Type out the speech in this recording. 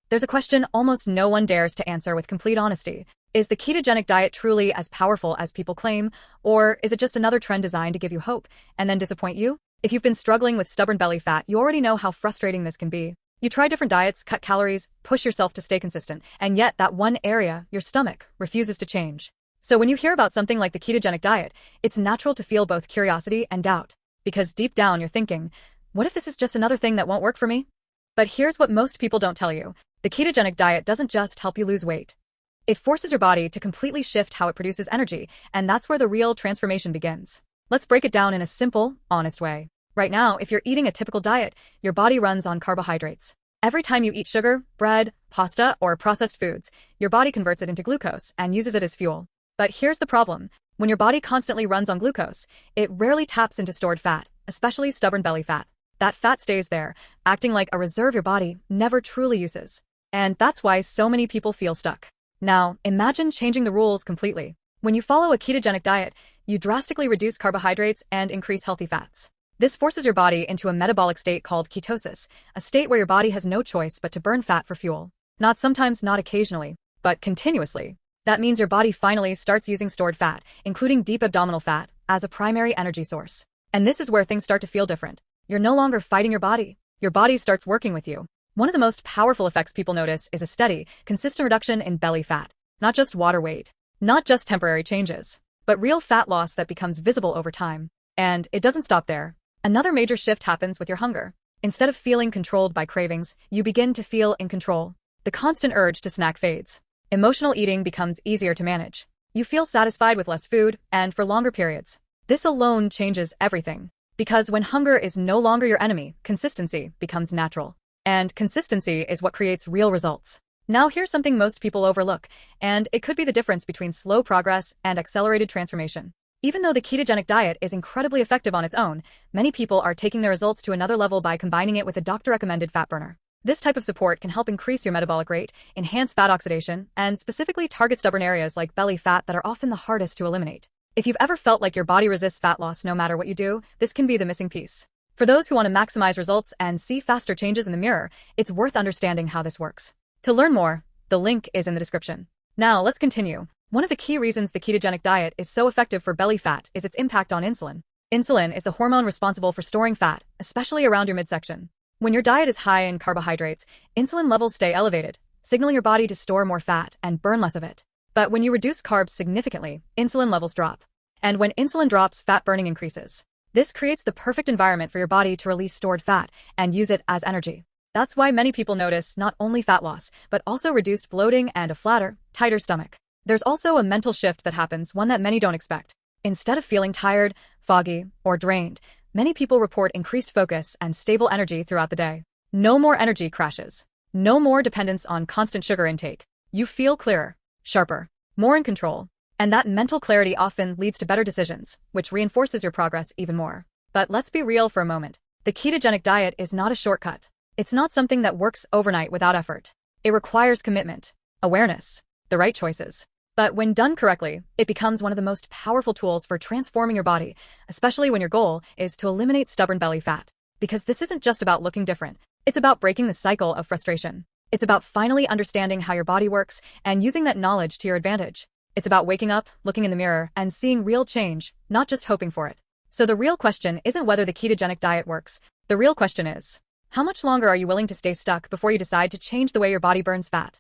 There's a question almost no one dares to answer with complete honesty. Is the ketogenic diet truly as powerful as people claim, or is it just another trend designed to give you hope and then disappoint you? If you've been struggling with stubborn belly fat, you already know how frustrating this can be. You try different diets, cut calories, push yourself to stay consistent, and yet that one area, your stomach, refuses to change. So when you hear about something like the ketogenic diet, it's natural to feel both curiosity and doubt, because deep down you're thinking, what if this is just another thing that won't work for me? But here's what most people don't tell you. The ketogenic diet doesn't just help you lose weight. It forces your body to completely shift how it produces energy, and that's where the real transformation begins. Let's break it down in a simple, honest way. Right now, if you're eating a typical diet, your body runs on carbohydrates. Every time you eat sugar, bread, pasta, or processed foods, your body converts it into glucose and uses it as fuel. But here's the problem. When your body constantly runs on glucose, it rarely taps into stored fat, especially stubborn belly fat. That fat stays there, acting like a reserve your body never truly uses. And that's why so many people feel stuck. Now, imagine changing the rules completely. When you follow a ketogenic diet, you drastically reduce carbohydrates and increase healthy fats. This forces your body into a metabolic state called ketosis, a state where your body has no choice but to burn fat for fuel. Not sometimes, not occasionally, but continuously. That means your body finally starts using stored fat, including deep abdominal fat, as a primary energy source. And this is where things start to feel different. You're no longer fighting your body. Your body starts working with you. One of the most powerful effects people notice is a steady, consistent reduction in belly fat. Not just water weight, not just temporary changes, but real fat loss that becomes visible over time. And it doesn't stop there. Another major shift happens with your hunger. Instead of feeling controlled by cravings, you begin to feel in control. The constant urge to snack fades. Emotional eating becomes easier to manage. You feel satisfied with less food and for longer periods. This alone changes everything. Because when hunger is no longer your enemy, consistency becomes natural. And consistency is what creates real results. Now here's something most people overlook, and it could be the difference between slow progress and accelerated transformation. Even though the ketogenic diet is incredibly effective on its own, many people are taking their results to another level by combining it with a doctor-recommended fat burner. This type of support can help increase your metabolic rate, enhance fat oxidation, and specifically target stubborn areas like belly fat that are often the hardest to eliminate. If you've ever felt like your body resists fat loss no matter what you do, this can be the missing piece. For those who want to maximize results and see faster changes in the mirror, it's worth understanding how this works. To learn more, the link is in the description. Now let's continue. One of the key reasons the ketogenic diet is so effective for belly fat is its impact on insulin. Insulin is the hormone responsible for storing fat, especially around your midsection. When your diet is high in carbohydrates, insulin levels stay elevated, signaling your body to store more fat and burn less of it. But when you reduce carbs significantly, insulin levels drop. And when insulin drops, fat burning increases. This creates the perfect environment for your body to release stored fat and use it as energy. That's why many people notice not only fat loss, but also reduced bloating and a flatter, tighter stomach. There's also a mental shift that happens, one that many don't expect. Instead of feeling tired, foggy, or drained, many people report increased focus and stable energy throughout the day. No more energy crashes. No more dependence on constant sugar intake. You feel clearer, sharper, more in control. And that mental clarity often leads to better decisions, which reinforces your progress even more. But let's be real for a moment. The ketogenic diet is not a shortcut. It's not something that works overnight without effort. It requires commitment, awareness, the right choices. But when done correctly, it becomes one of the most powerful tools for transforming your body, especially when your goal is to eliminate stubborn belly fat. Because this isn't just about looking different. It's about breaking the cycle of frustration. It's about finally understanding how your body works and using that knowledge to your advantage. It's about waking up, looking in the mirror, and seeing real change, not just hoping for it. So the real question isn't whether the ketogenic diet works. The real question is, how much longer are you willing to stay stuck before you decide to change the way your body burns fat?